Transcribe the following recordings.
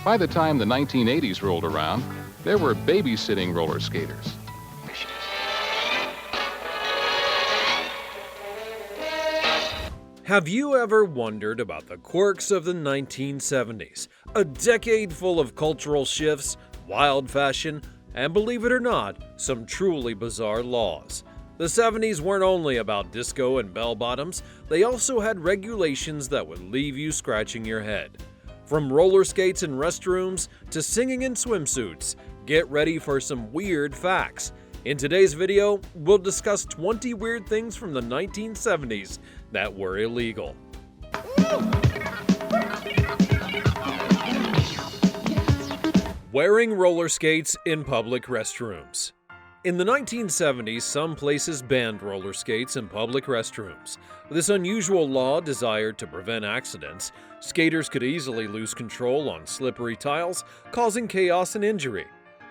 By the time the 1980s rolled around, there were babysitting roller skaters. Have you ever wondered about the quirks of the 1970s? A decade full of cultural shifts, wild fashion, and believe it or not, some truly bizarre laws. The 70s weren't only about disco and bell-bottoms, they also had regulations that would leave you scratching your head. From roller skates in restrooms to singing in swimsuits, get ready for some weird facts. In today's video, we'll discuss 20 weird things from the 1970s that were illegal. Wearing roller skates in public restrooms. In the 1970s, some places banned roller skates in public restrooms. This unusual law desired to prevent accidents. Skaters could easily lose control on slippery tiles, causing chaos and injury.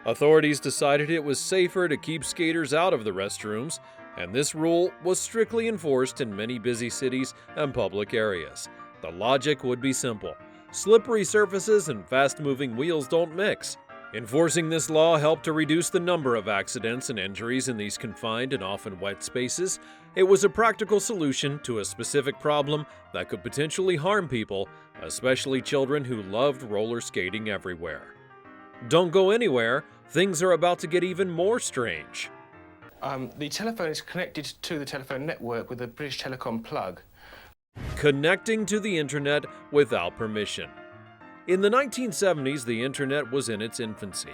Authorities decided it was safer to keep skaters out of the restrooms, and this rule was strictly enforced in many busy cities and public areas. The logic would be simple. Slippery surfaces and fast-moving wheels don't mix. Enforcing this law helped to reduce the number of accidents and injuries in these confined and often wet spaces. It was a practical solution to a specific problem that could potentially harm people, especially children who loved roller skating everywhere. Don't go anywhere, things are about to get even more strange. The telephone is connected to the telephone network with a British Telecom plug. Connecting to the internet without permission. In the 1970s, the internet was in its infancy,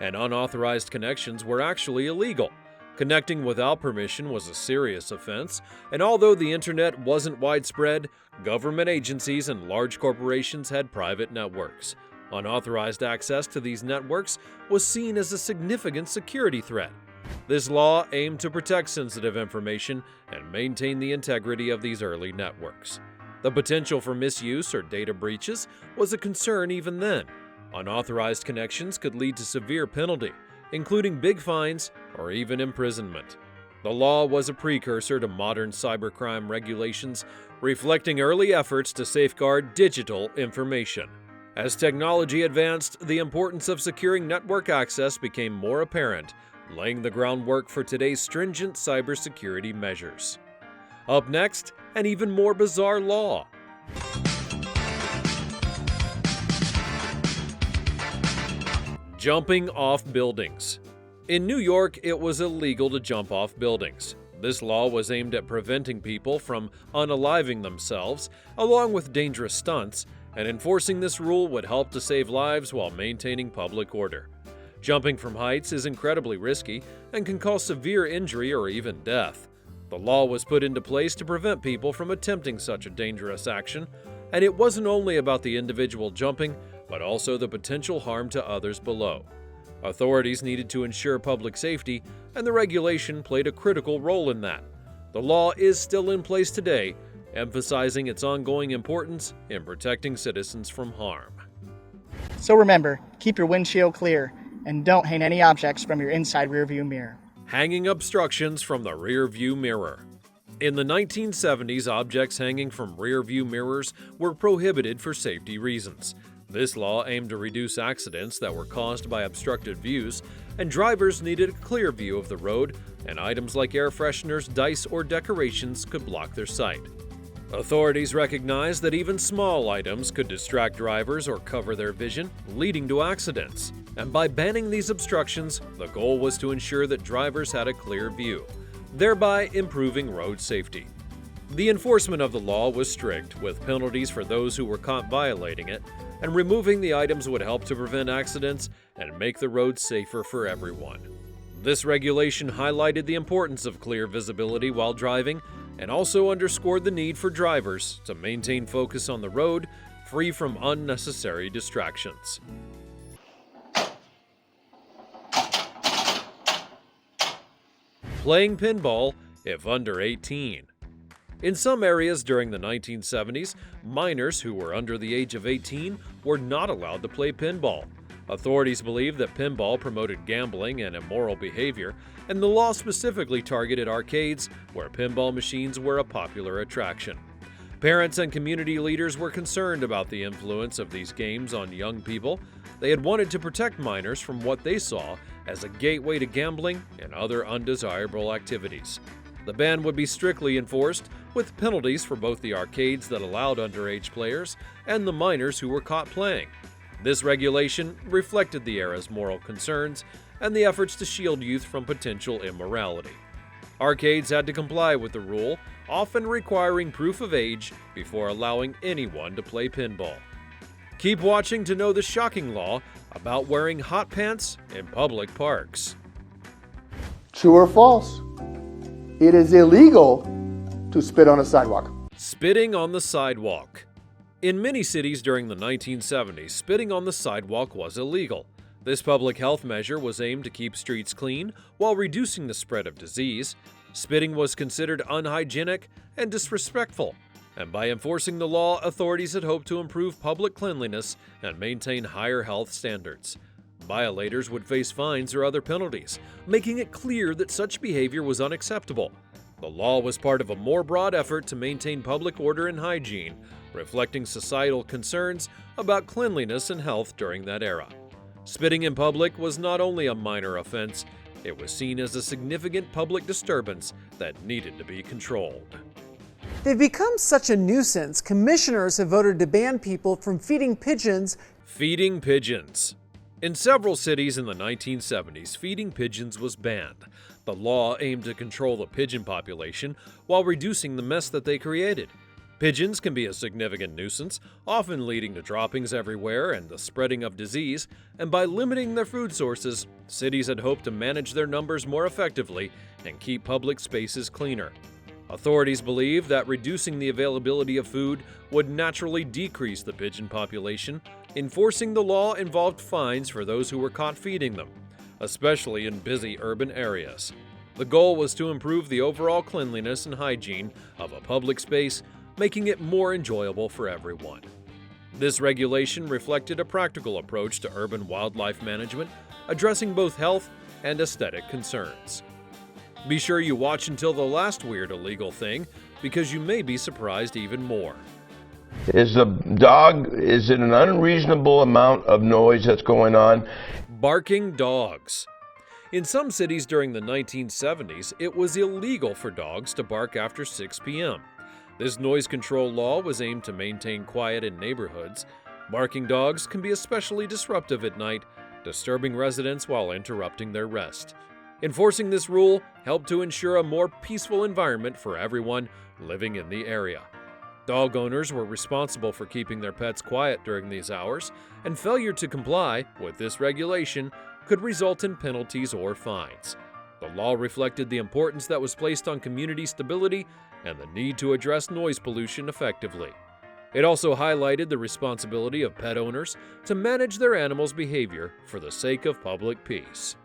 and unauthorized connections were actually illegal. Connecting without permission was a serious offense, and although the internet wasn't widespread, government agencies and large corporations had private networks. Unauthorized access to these networks was seen as a significant security threat. This law aimed to protect sensitive information and maintain the integrity of these early networks. The potential for misuse or data breaches was a concern even then. Unauthorized connections could lead to severe penalty, including big fines or even imprisonment. The law was a precursor to modern cybercrime regulations, reflecting early efforts to safeguard digital information. As technology advanced, the importance of securing network access became more apparent, laying the groundwork for today's stringent cybersecurity measures. Up next, an even more bizarre law. Jumping off buildings. In New York, it was illegal to jump off buildings. This law was aimed at preventing people from unaliving themselves, along with dangerous stunts, and enforcing this rule would help to save lives while maintaining public order. Jumping from heights is incredibly risky and can cause severe injury or even death. The law was put into place to prevent people from attempting such a dangerous action, and it wasn't only about the individual jumping, but also the potential harm to others below. Authorities needed to ensure public safety, and the regulation played a critical role in that. The law is still in place today, emphasizing its ongoing importance in protecting citizens from harm. So remember, keep your windshield clear, and don't hang any objects from your inside rearview mirror. Hanging obstructions from the rearview mirror. In the 1970s, objects hanging from rearview mirrors were prohibited for safety reasons. This law aimed to reduce accidents that were caused by obstructed views, and drivers needed a clear view of the road, and items like air fresheners, dice, or decorations could block their sight. Authorities recognized that even small items could distract drivers or cover their vision, leading to accidents. And by banning these obstructions, the goal was to ensure that drivers had a clear view, thereby improving road safety. The enforcement of the law was strict, with penalties for those who were caught violating it, and removing the items would help to prevent accidents and make the roads safer for everyone. This regulation highlighted the importance of clear visibility while driving, and also underscored the need for drivers to maintain focus on the road, free from unnecessary distractions. Playing pinball if under 18. In some areas during the 1970s, minors who were under the age of 18 were not allowed to play pinball. Authorities believed that pinball promoted gambling and immoral behavior, and the law specifically targeted arcades where pinball machines were a popular attraction. Parents and community leaders were concerned about the influence of these games on young people. They had wanted to protect minors from what they saw as a gateway to gambling and other undesirable activities. The ban would be strictly enforced, with penalties for both the arcades that allowed underage players and the minors who were caught playing. This regulation reflected the era's moral concerns and the efforts to shield youth from potential immorality. Arcades had to comply with the rule, often requiring proof of age before allowing anyone to play pinball. Keep watching to know the shocking law about wearing hot pants in public parks. True or false? It is illegal to spit on a sidewalk. Spitting on the sidewalk. In many cities during the 1970s, spitting on the sidewalk was illegal. This public health measure was aimed to keep streets clean while reducing the spread of disease. Spitting was considered unhygienic and disrespectful, and by enforcing the law, authorities had hoped to improve public cleanliness and maintain higher health standards. Violators would face fines or other penalties, making it clear that such behavior was unacceptable. The law was part of a more broad effort to maintain public order and hygiene, reflecting societal concerns about cleanliness and health during that era. Spitting in public was not only a minor offense, it was seen as a significant public disturbance that needed to be controlled. They've become such a nuisance, commissioners have voted to ban people from feeding pigeons. Feeding pigeons. In several cities in the 1970s, feeding pigeons was banned. The law aimed to control the pigeon population while reducing the mess that they created. Pigeons can be a significant nuisance, often leading to droppings everywhere and the spreading of disease, and by limiting their food sources, cities had hoped to manage their numbers more effectively and keep public spaces cleaner. Authorities believed that reducing the availability of food would naturally decrease the pigeon population. Enforcing the law involved fines for those who were caught feeding them, especially in busy urban areas. The goal was to improve the overall cleanliness and hygiene of a public space, making it more enjoyable for everyone. This regulation reflected a practical approach to urban wildlife management, addressing both health and aesthetic concerns. Be sure you watch until the last weird illegal thing, because you may be surprised even more. Is it an unreasonable amount of noise that's going on? Barking dogs. In some cities during the 1970s, it was illegal for dogs to bark after 6 p.m. This noise control law was aimed to maintain quiet in neighborhoods. Barking dogs can be especially disruptive at night, disturbing residents while interrupting their rest. Enforcing this rule helped to ensure a more peaceful environment for everyone living in the area. Dog owners were responsible for keeping their pets quiet during these hours, and failure to comply with this regulation could result in penalties or fines. The law reflected the importance that was placed on community stability and the need to address noise pollution effectively. It also highlighted the responsibility of pet owners to manage their animals' behavior for the sake of public peace.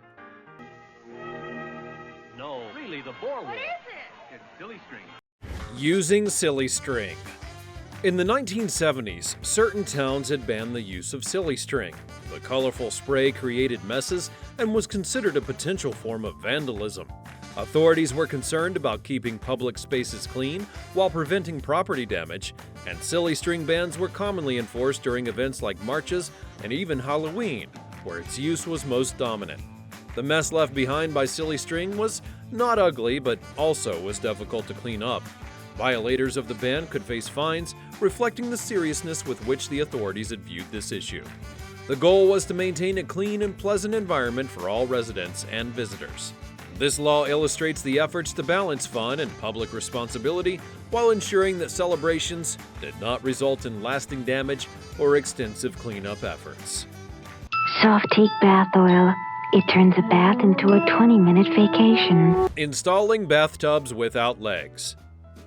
No, really, the boar wolf. What is it? It's silly string. Using silly string. In the 1970s, certain towns had banned the use of silly string. The colorful spray created messes and was considered a potential form of vandalism. Authorities were concerned about keeping public spaces clean while preventing property damage, and silly string bans were commonly enforced during events like marches and even Halloween, where its use was most dominant. The mess left behind by silly string was not ugly, but also was difficult to clean up. Violators of the ban could face fines, reflecting the seriousness with which the authorities had viewed this issue. The goal was to maintain a clean and pleasant environment for all residents and visitors. This law illustrates the efforts to balance fun and public responsibility while ensuring that celebrations did not result in lasting damage or extensive cleanup efforts. Soft Take Bath Oil. It turns a bath into a 20-minute vacation. Installing bathtubs without legs.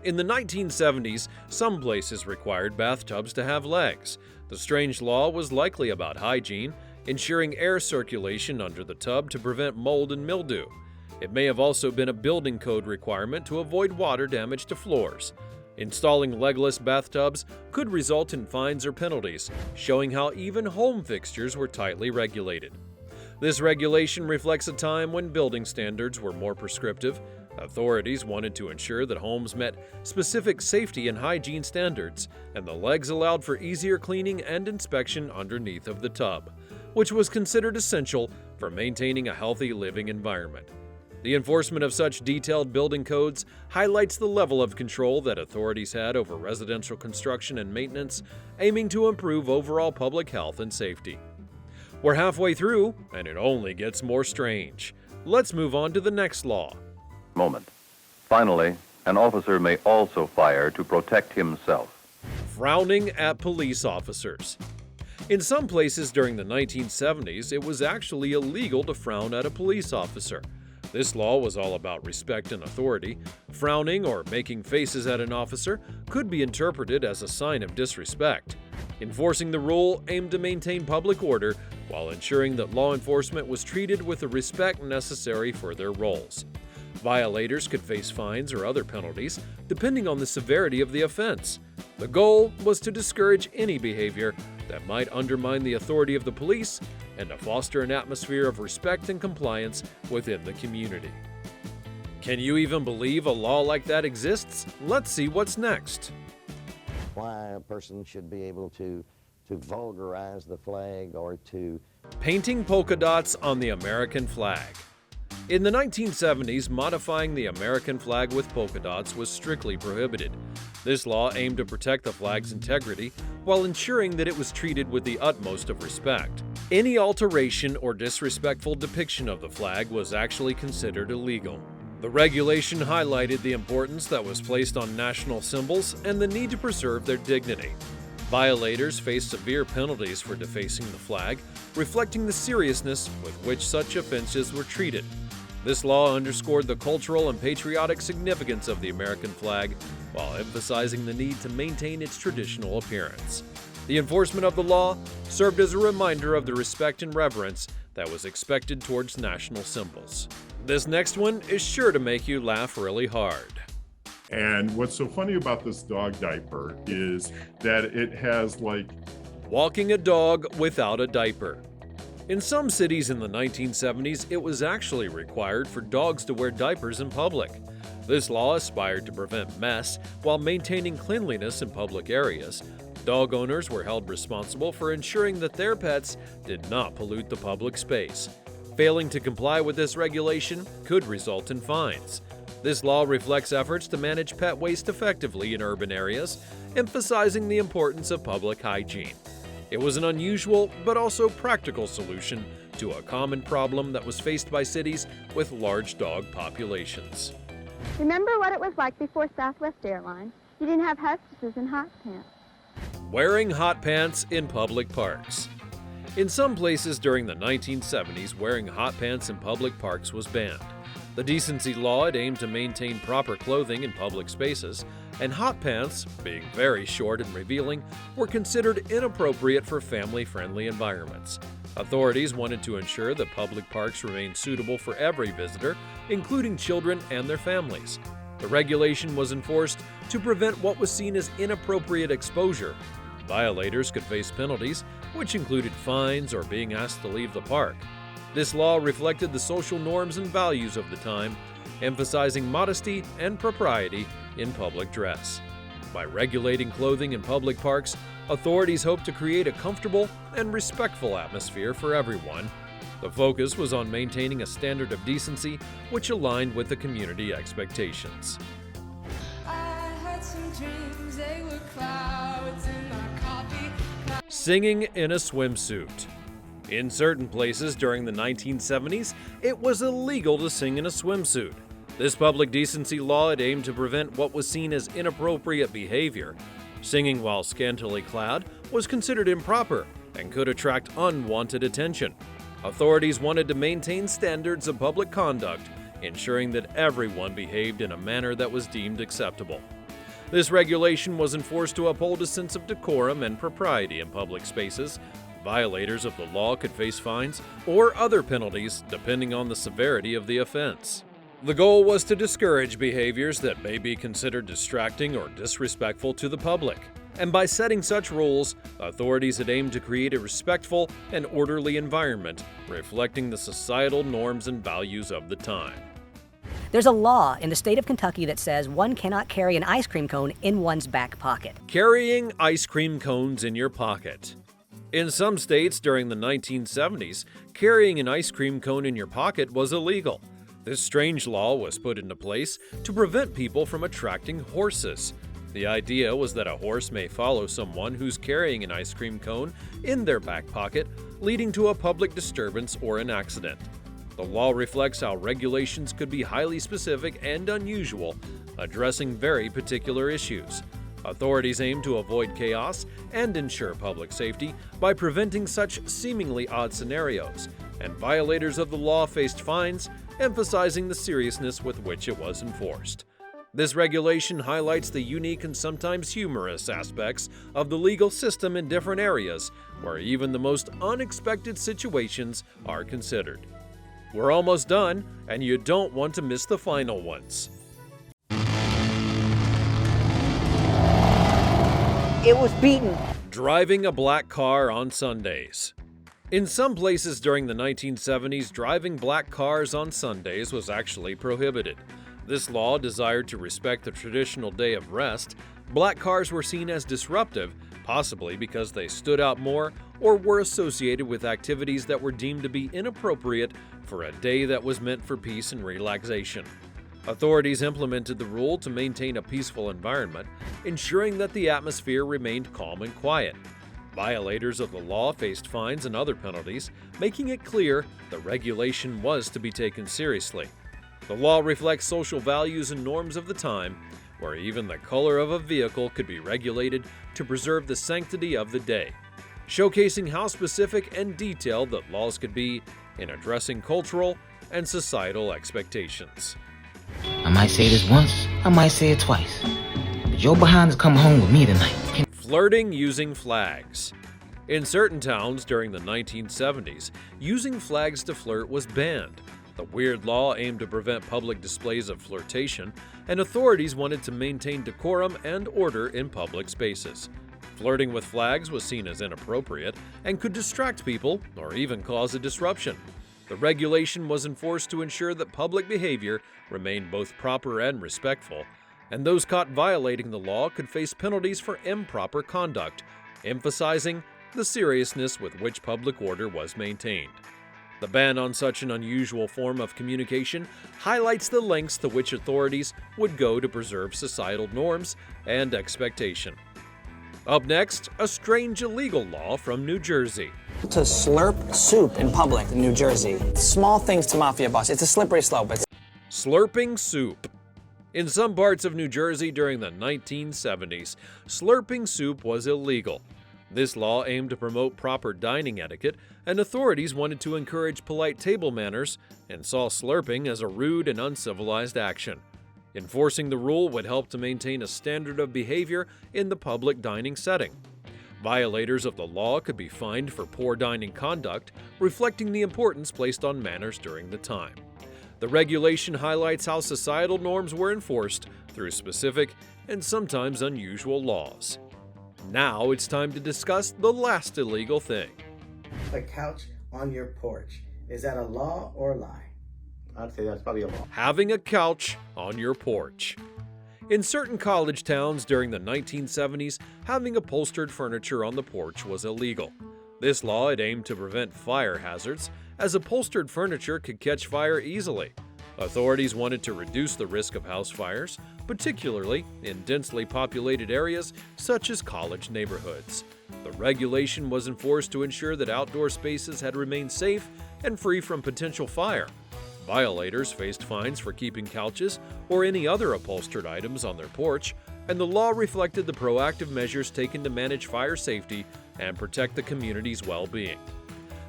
In the 1970s, some places required bathtubs to have legs. The strange law was likely about hygiene, ensuring air circulation under the tub to prevent mold and mildew. It may have also been a building code requirement to avoid water damage to floors. Installing legless bathtubs could result in fines or penalties, showing how even home fixtures were tightly regulated. This regulation reflects a time when building standards were more prescriptive. Authorities wanted to ensure that homes met specific safety and hygiene standards, and the legs allowed for easier cleaning and inspection underneath of the tub, which was considered essential for maintaining a healthy living environment. The enforcement of such detailed building codes highlights the level of control that authorities had over residential construction and maintenance, aiming to improve overall public health and safety. We're halfway through, and it only gets more strange. Let's move on to the next law. Moment. Finally, an officer may also fire to protect himself. Frowning at police officers. In some places during the 1970s, it was actually illegal to frown at a police officer. This law was all about respect and authority. Frowning or making faces at an officer could be interpreted as a sign of disrespect. Enforcing the rule aimed to maintain public order while ensuring that law enforcement was treated with the respect necessary for their roles. Violators could face fines or other penalties, depending on the severity of the offense. The goal was to discourage any behavior that might undermine the authority of the police and to foster an atmosphere of respect and compliance within the community. Can you even believe a law like that exists? Let's see what's next. Why a person should be able to vulgarize the flag or to... Painting polka dots on the American flag. In the 1970s, modifying the American flag with polka dots was strictly prohibited. This law aimed to protect the flag's integrity while ensuring that it was treated with the utmost of respect. Any alteration or disrespectful depiction of the flag was actually considered illegal. The regulation highlighted the importance that was placed on national symbols and the need to preserve their dignity. Violators faced severe penalties for defacing the flag, reflecting the seriousness with which such offenses were treated. This law underscored the cultural and patriotic significance of the American flag while emphasizing the need to maintain its traditional appearance. The enforcement of the law served as a reminder of the respect and reverence that was expected towards national symbols. This next one is sure to make you laugh really hard. And what's so funny about this dog diaper is that it has walking a dog without a diaper. In some cities in the 1970s, it was actually required for dogs to wear diapers in public. This law aspired to prevent mess while maintaining cleanliness in public areas. Dog owners were held responsible for ensuring that their pets did not pollute the public space. Failing to comply with this regulation could result in fines. This law reflects efforts to manage pet waste effectively in urban areas, emphasizing the importance of public hygiene. It was an unusual but also practical solution to a common problem that was faced by cities with large dog populations. Remember what it was like before Southwest Airlines? You didn't have hostesses in hot pants. Wearing hot pants in public parks. In some places during the 1970s, wearing hot pants in public parks was banned. The decency law had aimed to maintain proper clothing in public spaces, and hot pants, being very short and revealing, were considered inappropriate for family-friendly environments. Authorities wanted to ensure that public parks remained suitable for every visitor, including children and their families. The regulation was enforced to prevent what was seen as inappropriate exposure. Violators could face penalties, which included fines or being asked to leave the park. This law reflected the social norms and values of the time, emphasizing modesty and propriety in public dress. By regulating clothing in public parks, authorities hoped to create a comfortable and respectful atmosphere for everyone. The focus was on maintaining a standard of decency which aligned with the community expectations. Singing in a swimsuit. In certain places during the 1970s, it was illegal to sing in a swimsuit. This public decency law had aimed to prevent what was seen as inappropriate behavior. Singing while scantily clad was considered improper and could attract unwanted attention. Authorities wanted to maintain standards of public conduct, ensuring that everyone behaved in a manner that was deemed acceptable. This regulation was enforced to uphold a sense of decorum and propriety in public spaces. Violators of the law could face fines or other penalties depending on the severity of the offense. The goal was to discourage behaviors that may be considered distracting or disrespectful to the public. And by setting such rules, authorities had aimed to create a respectful and orderly environment, reflecting the societal norms and values of the time. There's a law in the state of Kentucky that says one cannot carry an ice cream cone in one's back pocket. Carrying ice cream cones in your pocket. In some states during the 1970s, carrying an ice cream cone in your pocket was illegal. This strange law was put into place to prevent people from attracting horses. The idea was that a horse may follow someone who's carrying an ice cream cone in their back pocket, leading to a public disturbance or an accident. The law reflects how regulations could be highly specific and unusual, addressing very particular issues. Authorities aim to avoid chaos and ensure public safety by preventing such seemingly odd scenarios, and violators of the law faced fines, emphasizing the seriousness with which it was enforced. This regulation highlights the unique and sometimes humorous aspects of the legal system in different areas, where even the most unexpected situations are considered. We're almost done, and you don't want to miss the final ones. It was beaten. Driving a black car on Sundays. In some places during the 1970s, driving black cars on Sundays was actually prohibited. This law desired to respect the traditional day of rest. Black cars were seen as disruptive, possibly because they stood out more or were associated with activities that were deemed to be inappropriate for a day that was meant for peace and relaxation. Authorities implemented the rule to maintain a peaceful environment, ensuring that the atmosphere remained calm and quiet. Violators of the law faced fines and other penalties, making it clear the regulation was to be taken seriously. The law reflects social values and norms of the time, where even the color of a vehicle could be regulated to preserve the sanctity of the day, showcasing how specific and detailed that laws could be in addressing cultural and societal expectations. I might say this once, I might say it twice, but your behind is coming home with me tonight. Flirting using flags. In certain towns during the 1970s, using flags to flirt was banned. The weird law aimed to prevent public displays of flirtation, and authorities wanted to maintain decorum and order in public spaces. Flirting with flags was seen as inappropriate and could distract people or even cause a disruption. The regulation was enforced to ensure that public behavior remained both proper and respectful, and those caught violating the law could face penalties for improper conduct, emphasizing the seriousness with which public order was maintained. The ban on such an unusual form of communication highlights the lengths to which authorities would go to preserve societal norms and expectation. Up next, a strange illegal law from New Jersey. To slurp soup in public in New Jersey. Small things to mafia boss. It's a slippery slope. Slurping soup. In some parts of New Jersey during the 1970s, slurping soup was illegal. This law aimed to promote proper dining etiquette, and authorities wanted to encourage polite table manners and saw slurping as a rude and uncivilized action. Enforcing the rule would help to maintain a standard of behavior in the public dining setting. Violators of the law could be fined for poor dining conduct, reflecting the importance placed on manners during the time. The regulation highlights how societal norms were enforced through specific and sometimes unusual laws. Now it's time to discuss the last illegal thing. A couch on your porch. Is that a law or a lie? I'd say that's probably a law. Having a couch on your porch. In certain college towns during the 1970s, having upholstered furniture on the porch was illegal. This law had aimed to prevent fire hazards, as upholstered furniture could catch fire easily. Authorities wanted to reduce the risk of house fires, particularly in densely populated areas such as college neighborhoods. The regulation was enforced to ensure that outdoor spaces had remained safe and free from potential fire. Violators faced fines for keeping couches or any other upholstered items on their porch, and the law reflected the proactive measures taken to manage fire safety and protect the community's well-being.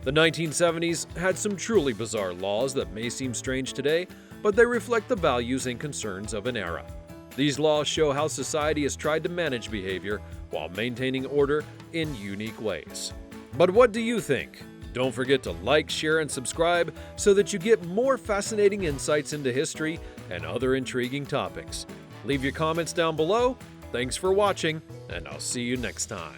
The 1970s had some truly bizarre laws that may seem strange today, but they reflect the values and concerns of an era. These laws show how society has tried to manage behavior while maintaining order in unique ways. But what do you think? Don't forget to like, share, and subscribe so that you get more fascinating insights into history and other intriguing topics. Leave your comments down below. Thanks for watching, and I'll see you next time.